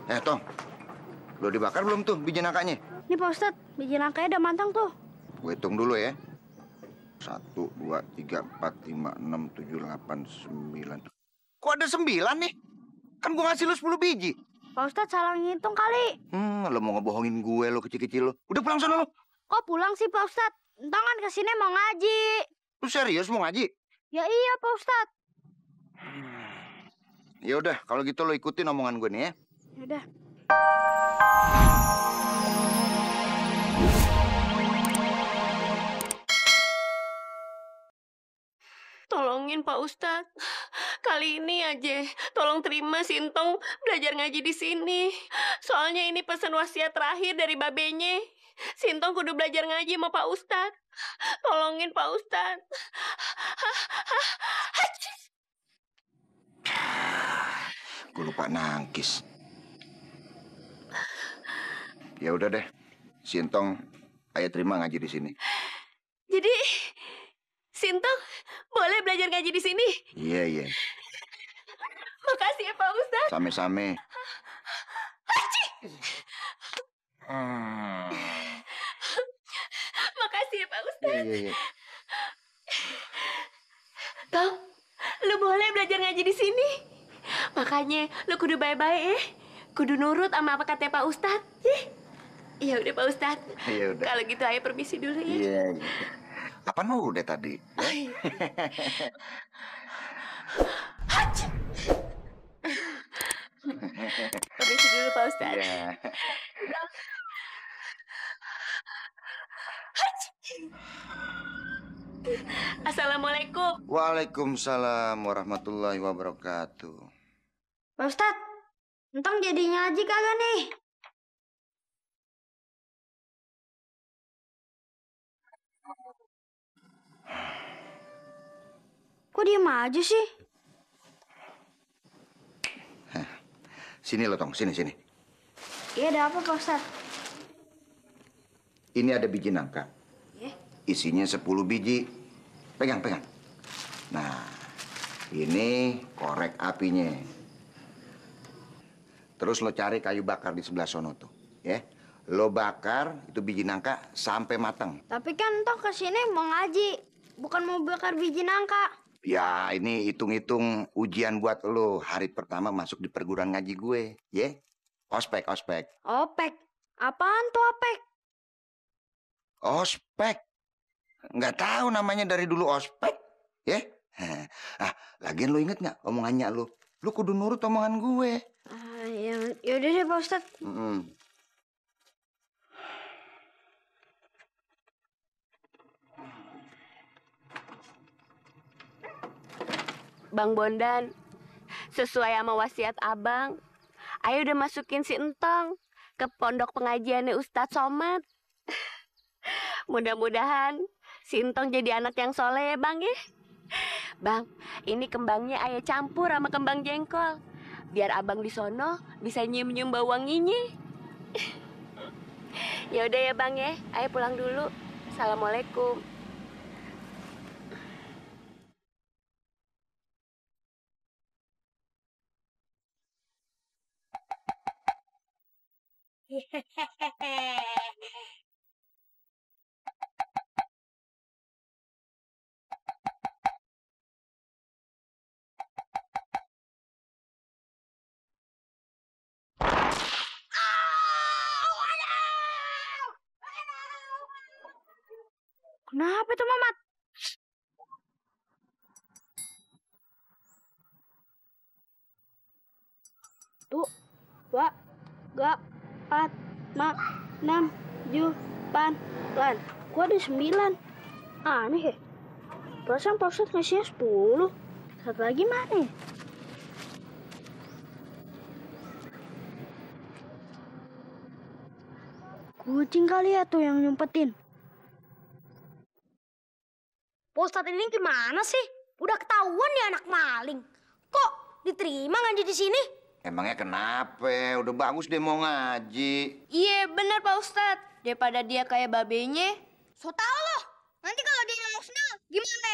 Tong, lo dibakar belum tuh biji nangkanya? Nih Pak Ustadz, biji nangkanya udah matang tuh. Gue hitung dulu ya. 1, 2, 3, 4, 5, 6, 7, 8, 9. Kok ada 9 nih? Kan gue ngasih lo 10 biji. Pak Ustadz salah ngitung kali. Lo mau ngebohongin gue lo kecil-kecil lo. Udah pulang sana lo. Kok pulang sih Pak Ustadz? Entang kan kesini mau ngaji. Lu serius mau ngaji? Ya iya Pak Ustadz. Ya udah, kalau gitu lo ikutin omongan gue nih ya. Yaudah. Tolongin Pak Ustadz. Kali ini aja, tolong terima Sintong belajar ngaji di sini. Soalnya ini pesan wasiat terakhir dari babenya. Sintong kudu belajar ngaji sama Pak Ustadz. Tolongin Pak Ustadz. Gue lupa nangkis. Ya udah deh, Sintong, ayo terima ngaji di sini. Jadi, Sintong boleh belajar ngaji di sini? Iya. Makasih ya Pak Ustadz. Same-same. Makasih ya Pak Ustadz. Iya. Tong, lu boleh belajar ngaji di sini. Makanya lu kudu baik-baik ya. Kudu nurut sama apa kata Pak Ustadz. Iya udah Pak Ustadz. Iya udah. Kalau gitu ayo permisi dulu ya. Iya. Apaan lu udah tadi? Permisi dulu Pak Ustadz. Iya. Assalamualaikum. Waalaikumsalam warahmatullahi wabarakatuh. Pak Ustadz, entang jadi ngaji kagak nih? Kok diem aja sih? Sini lo Tong, sini. Iya ada apa Pak Ustadz? Ini ada biji nangka. Isinya 10 biji. Pegang. Nah, ini korek apinya. Terus lo cari kayu bakar di sebelah sono tuh, ya. Lo bakar itu biji nangka sampai matang. Tapi kan entang kesini mau ngaji, bukan mau bakar biji nangka. Ya, ini hitung-hitung ujian buat lo hari pertama masuk di perguruan ngaji gue, ya. Ospek. Opek? Apaan tuh opek? Ospek. Nggak tahu namanya dari dulu ospek, ya? Lagian lo inget nggak omongannya lo? Lo kudu nurut omongan gue. Yaudah deh Pak Ustadz. Bang Bondan, sesuai sama wasiat abang, ayo udah masukin si Entong ke pondok pengajiannya Ustadz Somad. Mudah-mudahan si Entong jadi anak yang soleh ya bang ya. Bang, ini kembangnya ayah campur sama kembang jengkol. Biar abang di sono bisa nyium-nyium bau wanginya. Ya udah ya bang ya, ayo pulang dulu. Assalamualaikum. Kenapa tuh Mamat? Tuh, 2, 3, 4, 5, 6, 7, 8. Gua ada 9. Aneh ya. Perasaan Pak Ustadz ngasihnya 10. Satu lagi mana ya? Kucing kali ya tuh yang nyumpetin. Pak Ustadz ini gimana sih? Udah ketahuan ya anak maling. Kok diterima ngaji di sini? Emangnya kenapa? Udah bagus deh mau ngaji. Iya bener Pak Ustadz. Daripada dia kayak babenya. So tau loh. Nanti kalau dia nyolong sendal gimana?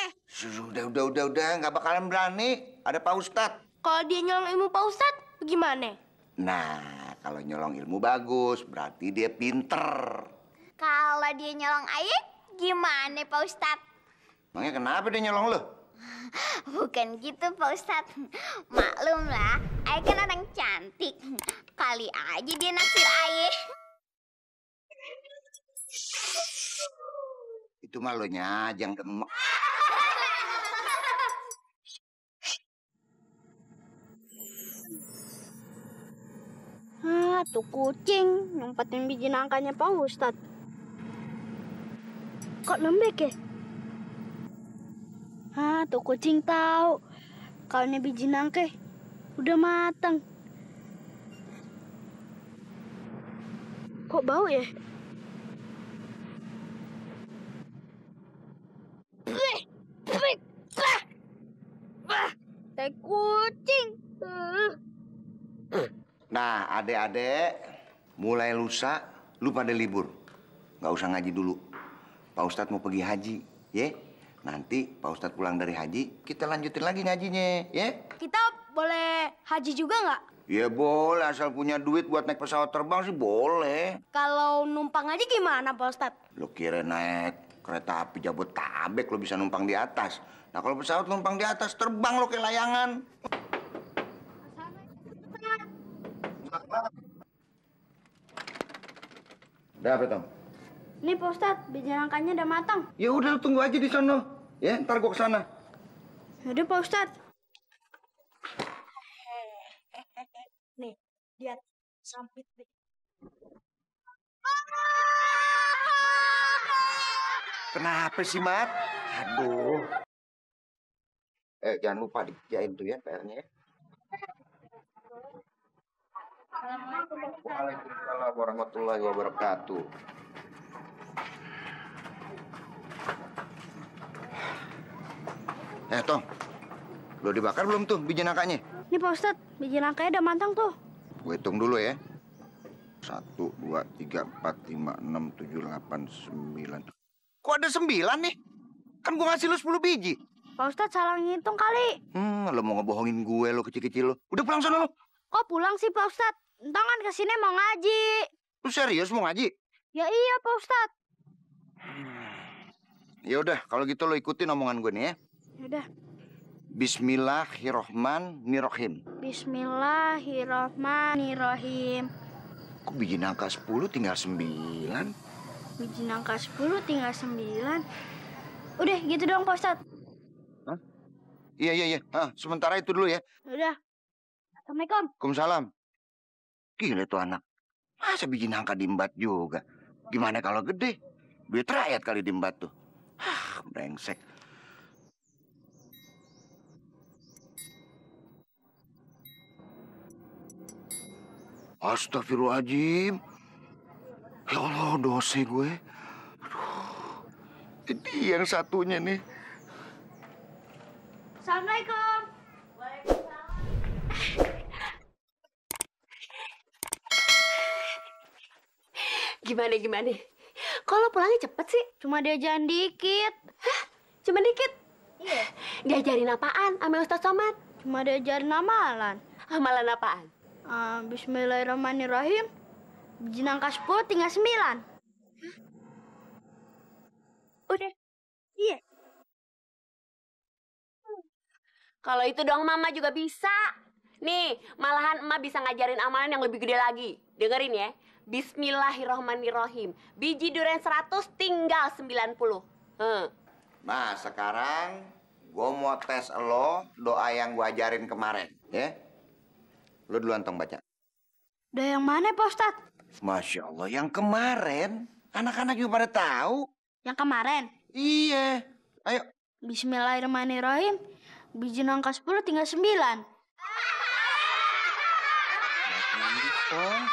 Udah. Nggak bakalan berani. Ada Pak Ustadz. Kalau dia nyolong ilmu Pak Ustadz gimana? Nah, Kalau nyolong ilmu bagus, berarti dia pinter. Kalau dia nyolong Aye, gimana Pak Ustadz? Makanya kenapa dia nyolong lo? Bukan gitu Pak Ustadz. Maklum lah, Aye kan orang cantik. Kali aja dia naksir Aye. Itu mah lo nyajang demek. Tuh kucing nyempetin biji nangkanya Pak Ustadz. Kok lembek ya? Tuh kucing tahu kalau ini biji nangka udah matang. Kok bau ya? Tai kucing. Nah, adek-adek, mulai lusa, lu pada libur. Nggak usah ngaji dulu. Pak Ustadz mau pergi haji, ya? Nanti Pak Ustadz pulang dari haji, kita lanjutin lagi ngajinya, ya? Kita boleh haji juga nggak? Ya boleh, asal punya duit buat naik pesawat terbang sih boleh. Kalau numpang aja gimana Pak Ustadz? Lu kira naik kereta api Jabodetabek lu bisa numpang di atas. Nah kalau pesawat numpang di atas, terbang lo kayak layangan. Udah apa, Tom? Nih Pak Ustadz, biji nangkanya udah matang. Ya udah, lu tunggu aja di sono. Ya, ntar gua kesana. Yaudah Pak Ustadz. Nih, lihat sampit nih. Kenapa sih, Mat? Aduh. Jangan lupa dikerjain tuh ya PR-nya ya. Waalaikumsalam warahmatullahi wabarakatuh. Tom. Udah dibakar belum tuh biji nangkanya? Nih Pak Ustadz, biji nangkanya udah matang tuh. Gue hitung dulu ya. 1, 2, 3, 4, 5, 6, 7, 8, 9. Kok ada 9 nih? Kan gue ngasih lu 10 biji. Pak Ustadz salah ngitung kali. Lo mau ngebohongin gue lo kecil-kecil lo. Udah pulang sana lo. Kok pulang sih Pak Ustadz? Entang kan kesini mau ngaji. Lu serius mau ngaji? Ya iya Pak Ustadz. Ya udah, kalau gitu lo ikutin omongan gue nih ya. Yaudah. Bismillahirrohmanirrohim. Bismillahirrohmanirrohim. Kok biji nangka 10 tinggal 9? Biji nangka 10 tinggal 9. Udah gitu dong Pak Ustadz. Hah? Iya. Sementara itu dulu ya. Udah. Assalamualaikum. Waalaikumsalam. Gila tuh anak. Masa biji nangka diembat juga? Gimana kalau gede? Duit rakyat kali diembat tuh. Brengsek. Astagfirullahaladzim. Ya Allah, dosa gue. Aduh. Ini yang satunya nih. Assalamualaikum. Gimana? Kalau pulangnya cepet sih? Cuma diajarin dikit. Hah? Cuma dikit? Iya. Diajarin apaan sama Ustaz Somad? Cuma diajarin amalan. Amalan apaan? Bismillahirrahmanirrahim. Biji nangka 10 tinggal 9. Udah. Iya. Kalau itu dong Mama juga bisa. Nih, malahan Emak bisa ngajarin amalan yang lebih gede lagi. Dengerin ya. Bismillahirrahmanirrahim. Biji durian 100 tinggal 90. Nah, sekarang gue mau tes lo doa yang gue ajarin kemarin, ya? Lo duluan tong baca. Udah yang mana Pak Ustadz? Masya Allah, yang kemarin anak-anak juga pada tahu. Yang kemarin. Iya, ayo. Bismillahirrahmanirrahim. Biji nangka 10 tinggal 9. Oh,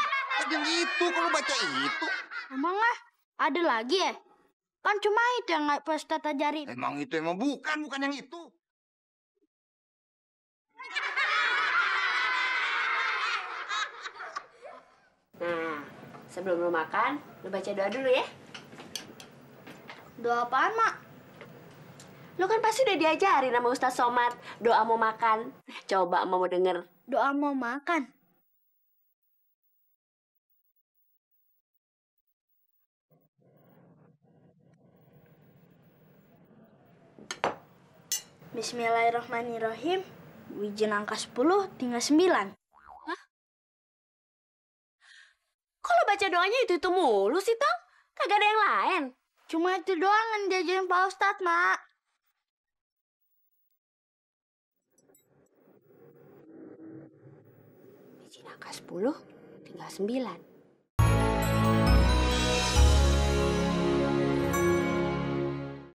yang itu kalau baca itu. Emang ada lagi ya? Kan cuma itu yang Pak Ustadz ajarin. Emang bukan yang itu. Nah, sebelum lu makan, lu baca doa dulu ya. Doa apaan, Mak? Lu kan pasti udah diajarin sama Ustaz Somad doa mau makan. Coba mau denger. Doa mau makan. Bismillahirrahmanirrahim. Wijin angka 10 tinggal 9. Kok lo baca doanya itu mulu sih, Tong? Kagak ada yang lain. Cuma itu doang yang diajarin Pak Ustadz, Mak. Wijin angka 10 tinggal 9.